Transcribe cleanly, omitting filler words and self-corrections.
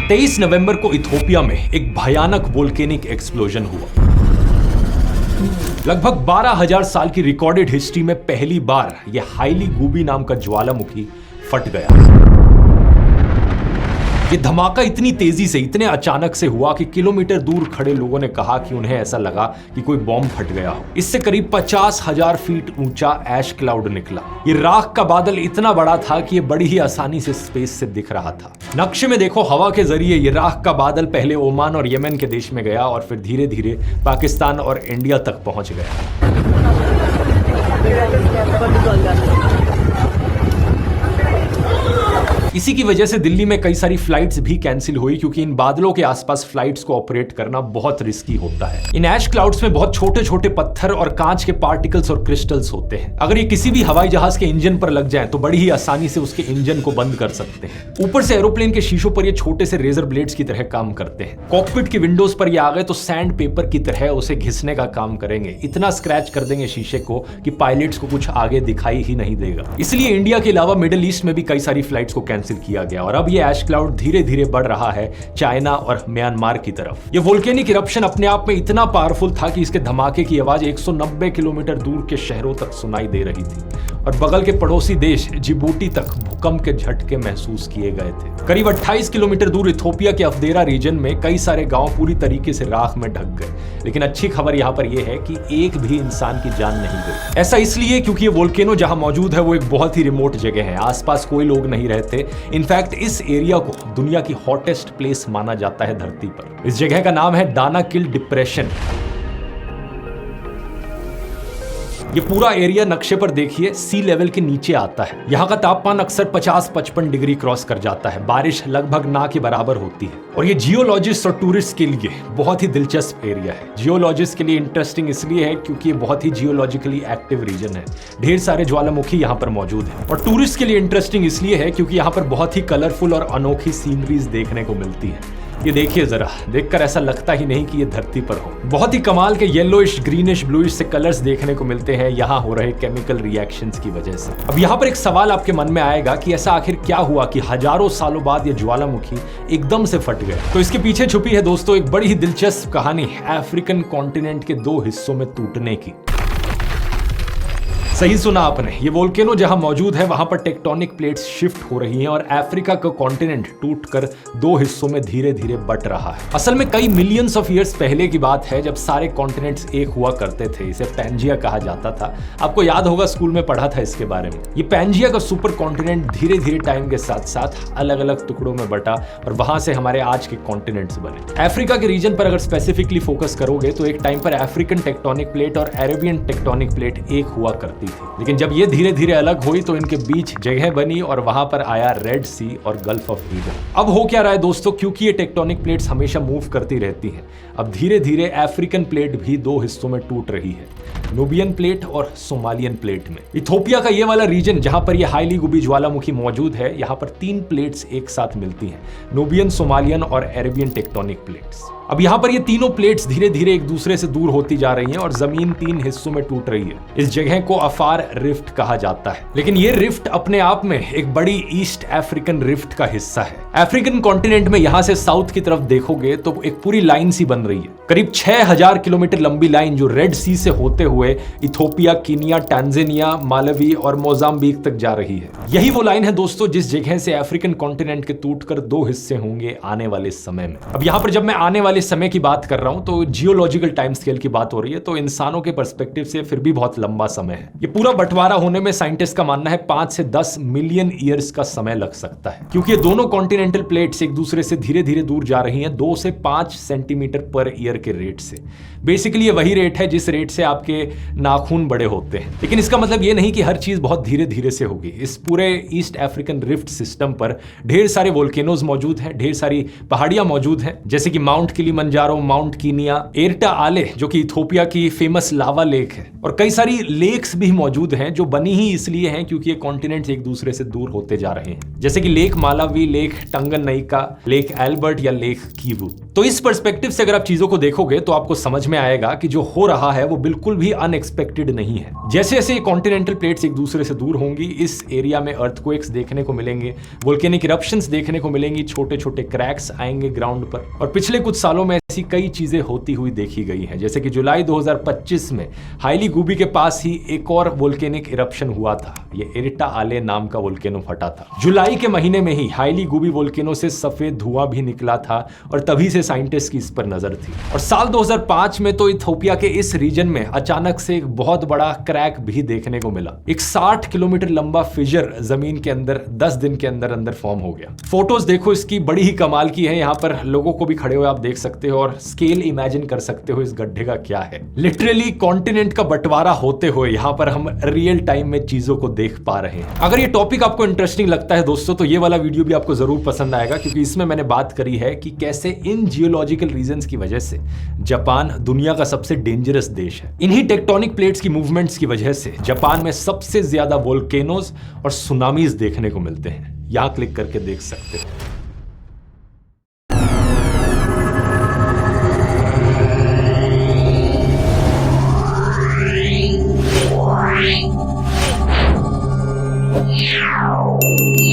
23 नवंबर को इथियोपिया में एक भयानक वोल्केनिक एक्सप्लोजन हुआ। लगभग 12,000 साल की रिकॉर्डेड हिस्ट्री में पहली बार यह हाईली गूबी नाम का ज्वालामुखी फट गया। ये धमाका इतनी तेजी से, इतने अचानक से हुआ कि किलोमीटर दूर खड़े लोगों ने कहा कि उन्हें ऐसा लगा कि कोई बॉम्ब फट गया हो। इससे करीब 50,000 फीट ऊंचा ऐश क्लाउड निकला। ये राख का बादल इतना बड़ा था कि ये बड़ी ही आसानी से स्पेस से दिख रहा था। नक्शे में देखो, हवा के जरिए ये राख का बादल पहले ओमान और यमन के देश में गया और फिर धीरे धीरे पाकिस्तान और इंडिया तक पहुंच गया। इसी की वजह से दिल्ली में कई सारी फ्लाइट्स भी कैंसिल हुई, क्योंकि इन बादलों के आसपास फ्लाइट्स को ऑपरेट करना बहुत रिस्की होता है। इन ऐश क्लाउड्स में बहुत छोटे छोटे पत्थर और कांच के पार्टिकल्स और क्रिस्टल्स होते हैं। अगर ये किसी भी हवाई जहाज के इंजन पर लग जाए तो बड़ी ही आसानी से उसके इंजन को बंद कर सकते हैं। ऊपर से एरोप्लेन के शीशों पर ये छोटे से रेजर ब्लेड्स की तरह काम करते हैं। कॉकपिट की विंडोज पर ये आ गए तो सैंड पेपर की तरह उसे घिसने का काम करेंगे। इतना स्क्रैच कर देंगे शीशे को कि पायलट्स को कुछ आगे दिखाई ही नहीं देगा। इसलिए इंडिया के अलावा मिडिल ईस्ट में भी कई सारी फ्लाइट्स को कैंसिल किया गया और अब ये ऐश क्लाउड धीरे धीरे बढ़ रहा है चाइना और म्यांमार की तरफ। ये वोल्केनिक इरप्शन अपने आप में इतना पावरफुल था कि इसके धमाके की आवाज 190 किलोमीटर दूर के शहरों तक सुनाई दे रही थी और बगल के पड़ोसी देश जिबूटी तक भूकंप के झटके महसूस किए गए थे। करीब 28 किलोमीटर दूर इथियोपिया के अफदेरा रीजन में कई सारे गांव पूरी तरीके से राख में ढक गए, लेकिन अच्छी खबर यहां पर यह है कि एक भी इंसान की जान नहीं गई। ऐसा इसलिए क्योंकि ये वोल्केनो जहां मौजूद है वो एक बहुत ही रिमोट जगह है, आसपास कोई लोग नहीं रहते। इनफैक्ट इस एरिया को दुनिया की हॉटेस्ट प्लेस माना जाता है धरती पर। इस जगह का नाम है दानाकिल डिप्रेशन। ये पूरा एरिया नक्शे पर देखिए सी लेवल के नीचे आता है। यहाँ का तापमान अक्सर 50-55 डिग्री क्रॉस कर जाता है। बारिश लगभग ना के बराबर होती है और ये जियोलॉजिस्ट और टूरिस्ट के लिए बहुत ही दिलचस्प एरिया है। जियोलॉजिस्ट के लिए इंटरेस्टिंग इसलिए है क्योंकि ये बहुत ही जियोलॉजिकली एक्टिव रीजन है। ढेर सारे ज्वालामुखी यहाँ पर मौजूद है। और टूरिस्ट के लिए इंटरेस्टिंग इसलिए है क्योंकि यहाँ पर बहुत ही कलरफुल और अनोखी सीनरीज देखने को मिलती है। ये देखिए जरा, देखकर ऐसा लगता ही नहीं कि ये धरती पर हो। बहुत ही कमाल के येलोइश, ग्रीनिश, ब्लूइश से कलर्स देखने को मिलते हैं यहाँ हो रहे केमिकल रिएक्शंस की वजह से। अब यहाँ पर एक सवाल आपके मन में आएगा कि ऐसा आखिर क्या हुआ कि हजारों सालों बाद ये ज्वालामुखी एकदम से फट गया। तो इसके पीछे छुपी है दोस्तों एक बड़ी ही दिलचस्प कहानी अफ्रीकन कॉन्टिनेंट के 2 हिस्सों में टूटने की। सही सुना आपने, ये वोल्केनो जहां मौजूद है वहां पर टेक्टोनिक प्लेट्स शिफ्ट हो रही हैं और अफ्रीका का कॉन्टिनेंट टूटकर 2 हिस्सों में धीरे धीरे बट रहा है। असल में कई मिलियंस ऑफ ईयर्स पहले की बात है जब सारे कॉन्टिनेंट्स एक हुआ करते थे। इसे पैंजिया कहा जाता था। आपको याद होगा, स्कूल में पढ़ा था इसके बारे में। ये पैंजिया का सुपर कॉन्टिनेंट धीरे धीरे टाइम के साथ साथ अलग अलग टुकड़ों में बटा और वहां से हमारे आज के कॉन्टिनेंट्स बने। अफ्रीका के रीजन पर अगर स्पेसिफिकली फोकस करोगे तो एक टाइम पर अफ्रीकन टेक्टोनिक प्लेट और अरेबियन टेक्टोनिक प्लेट एक हुआ करती थी, लेकिन जब ये धीरे धीरे अलग हुई तो इनके बीच जगह बनी और वहां पर आया रेड सी और गल्फ ऑफ ईडन। अब हो क्या रहा है दोस्तों, क्योंकि ये टेक्टोनिक प्लेट्स हमेशा मूव करती रहती हैं, अब धीरे धीरे अफ्रीकन प्लेट भी 2 हिस्सों में टूट रही है, नूबियन प्लेट और सोमालियन प्लेट में। इथियोपिया का ये वाला रीजन जहां पर ये हाईली गुबी ज्वालामुखी मौजूद है, यहां पर 3 प्लेट्स एक साथ मिलती हैं, नूबियन, सोमालियन और अरेबियन टेक्टोनिक प्लेट्स। अब यहाँ पर ये तीनों प्लेट्स धीरे धीरे एक दूसरे से दूर होती जा रही हैं और जमीन 3 हिस्सों में टूट रही है। इस जगह को अफार रिफ्ट कहा जाता है, लेकिन ये रिफ्ट अपने आप में एक बड़ी ईस्ट अफ्रीकन रिफ्ट का हिस्सा है। अफ्रीकन कॉन्टिनेंट में यहाँ से साउथ की तरफ देखोगे तो एक पूरी लाइन सी बन रही है, करीब 6000 किलोमीटर लंबी लाइन जो रेड सी से होते हुए इथियोपिया, कीनिया, टांजानिया, मालवी और मोजाम्बिक तक जा रही है। यही वो लाइन है दोस्तों जिस जगह से अफ्रीकन कॉन्टिनेंट के टूटकर 2 हिस्से होंगे आने वाले समय में। अब यहाँ पर जब मैं आने वाले समय की बात कर रहा हूं तो जियोलॉजिकल टाइम स्केल की बात हो रही है, तो इंसानों के पर्सपेक्टिव से फिर भी बहुत लंबा समय है। ये पूरा बंटवारा होने में साइंटिस्ट का मानना है 5 से 10 मिलियन ईयर्स का समय लग सकता है, क्योंकि ये दोनों कॉन्टिनेंटल प्लेट्स एक दूसरे से धीरे धीरे दूर जा रही हैं 2 से 5 सेंटीमीटर पर ईयर के रेट से। बेसिकली ये वही रेट है जिस रेट से आपके नाखून बड़े होते हैं, लेकिन इसका मतलब ये नहीं कि हर चीज बहुत धीरे धीरे से होगी। इस पूरे ईस्ट अफ्रीकन रिफ्ट सिस्टम पर ढेर सारे वोल्केनोज मौजूद हैं, ढेर सारी पहाड़ियां मौजूद हैं, जैसे कि mount Kilimanjaro, mount Kenya, Erta आले जो कि इथियोपिया की फेमस लावा लेक है, और कई सारी लेक्स भी मौजूद हैं जो बनी ही इसलिए हैं क्योंकि ये कॉन्टिनेंट्स एक दूसरे से दूर होते जा रहे हैं, जैसे कि lake Malawi, lake Tanganyika, lake Albert या लेक कीवू। तो इस पर्सपेक्टिव से अगर आप चीजों को देखोगे तो आपको समझ में आएगा कि जो हो रहा है वो बिल्कुल भी अनएक्सपेक्टेड नहीं है। जैसे जैसे ये कॉन्टिनेंटल प्लेट्स एक दूसरे से दूर होंगी, इस एरिया में अर्थक्वेक्स देखने को मिलेंगे, वोल्केनिक इरप्शंस देखने को मिलेंगी, छोटे छोटे क्रैक्स आएंगे ग्राउंड पर। और पिछले कुछ सालों में ऐसी कई चीजें होती हुई देखी गई हैं, जैसे कि जुलाई 2025 में हाइली गूबी के पास ही एक और वोल्केनिक इरप्शन हुआ था। ये एरिटा आले नाम का वोल्केनो फटा था। जुलाई के महीने में ही हाइली गूबी वोल्केनो से सफेद धुआं भी निकला था और तभी से साइंटिस्ट की इस पर नजर थी। और साल 2005 में तो इथियोपिया के इस रीजन में अचानक से एक बहुत बड़ा क्रैक भी देखने को मिला। एक 60 किलोमीटर लंबा फिजर जमीन के अंदर 10 दिन के अंदर अंदर फॉर्म हो गया। फोटोज देखो इसकी, बड़ी ही कमाल की है। यहाँ पर लोगों को भी खड़े हुए आप देख सकते हो और स्केल इमेजिन कर सकते हो इस गड्ढे का क्या है। लिटरली कॉन्टिनेंट का बंटवारा होते हुए यहाँ पर हम रियल टाइम में चीजों को देख पा रहे हैं। अगर ये टॉपिक आपको इंटरेस्टिंग लगता है दोस्तों, तो ये वाला वीडियो भी आपको जरूर पसंद आएगा, क्योंकि इसमें मैंने बात करी है कि कैसे इन जियोलॉजिकल रीजंस की वजह से जापान दुनिया का सबसे डेंजरस देश है। इन्हीं टेक्टोनिक प्लेट्स की मूवमेंट्स की वजह से जापान में सबसे ज्यादा वोल्केनोज और सुनामीज देखने को मिलते हैं। यहां क्लिक करके देख सकते हो। Yeah.